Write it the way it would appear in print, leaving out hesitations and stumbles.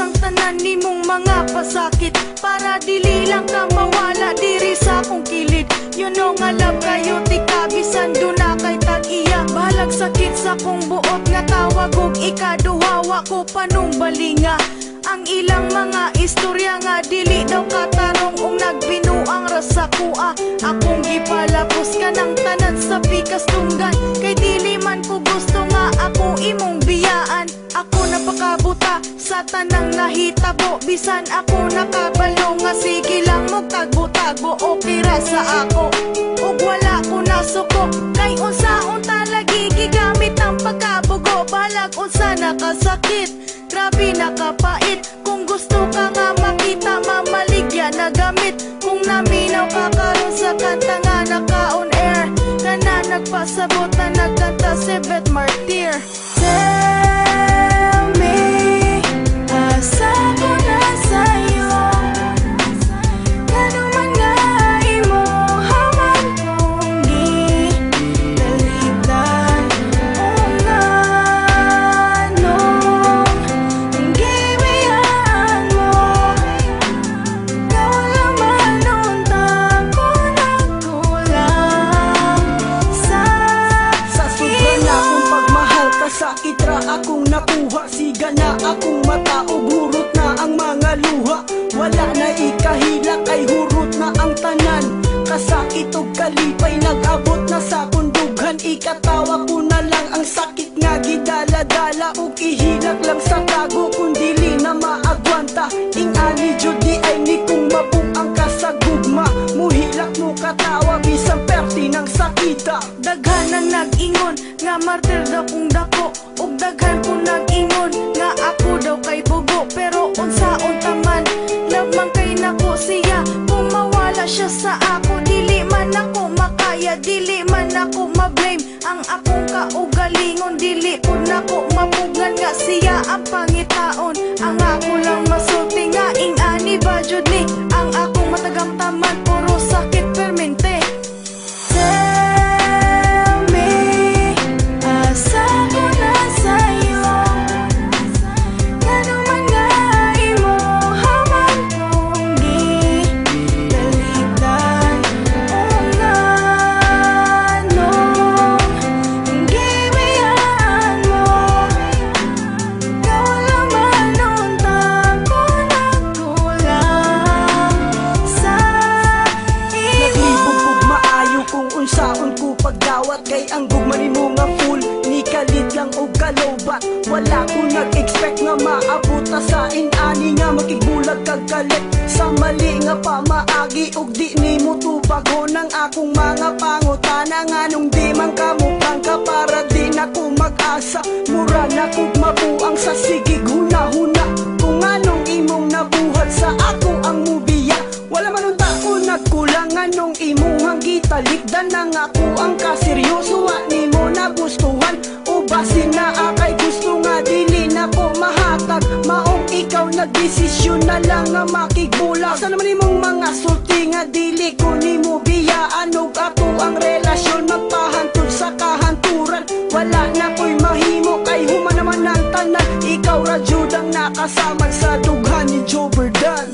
ang tanan nimong mga pasakit, para dili lang ka mawala diri sa akong kilid. You know nga love kayo ti kabisan do na kay tag-iya. Bahalag sakit sa kong buot nga tawag og ikaduhawa ko panumbalinga. Ang ilang mga istorya nga dili daw katarong ung nagbinuang rasa kuha. Akong gipalapos ka ng tanan sa pikas tunggan, kay dili man ko gusto nga ako imong biyaan. Ako napakabuta sa tanang nahitabo, bisan ako nakabalo nga sige lang mo tagbo-tagbo. Okay ra sa ako ug wala ko nasuko, kay unsaon talagi gigamit ang pagkabugo. Balag unsa nakasakit, grabe nakapait. Kung gusto ka nga makita, mamaligya na gamit. Kung naminaw ka karon sa kanta nga naka-on air, kana nagpasabot na nagkanta si Beth Martir. Tell me, asa ko na sa'yo, ano man nga imo haman kong gitalitan. O nga nung gibiyan mo, ikaw naman untang ko nagkulang sa sobra na akong pagmahal, kasakit ra akong nakuha. Siga na akong mata ug hurot na ang mga luha. Wala na ikahila kay hurot na ang tanan. Kasakit ug kalipay nag-abot na sa kundughan. Ikatawa ko na lang ang sakit nga gidala-dala, ug ihilak lang sa tago kung dili na maagwanta. Ingani jud di ay ni kung mabung ang kasagugma. Muhilak mo katawa bisan perti ng sakita. Daghan ang nag-ingon nga martir daw kung dako, ug daghan kong nag-ingon nga ako daw kay bugo. Pero unsaon taman, love man kay nako siya. Kung mawala siya sa ako, dili man ako makaya, dili man ako ma-blame. Ang akong kaugalingon, dili pud nako mapugan nga siya ang pangitaon. Ang ako lang masulti nga ingani ba jud ni, ang akong matagang taman puro sakit permente. Tell me, asa ko na sa'yo, ano man nga imo haman kong gitalitan. O nga nung gibiyan mo, ikaw naman untang ko nagkulang sa Naglibog imo. ug maayo kung unsaon ko pagdawat, kay ang gugma nimo nga full ni kalit lang og kalobat. Wala ko nag-expect nga maabot ta sa inani nga makigbulag kag kalit. Sa mali nga pamaagi ug di nimo tubago ng akong mga pangutana. Nga nung di man ka mukhang ka para di na ko mag-asa. Mura na kog mabuang sa sigig huna-huna, kung anong imong nabuhat sa ako ang mubiya. Wala man unta ko nagkulang, anong imong gitalikdan nang ako ang kaseryoso. Wa nimo nagustuhan o basin na akay gusto nga dili na ko mahatag. Maong ikaw nagdesisyon na lang nga makigbulag. Sa naman imong mga sulti nga dili ko nimo biyaan, og ako ang relasyon magpahantod sa kahanturan. Wala na ko'y mahimo kay human naman ang tanan. Ikaw ra jud ang nakasaman sa dughan ni Joe Verdan.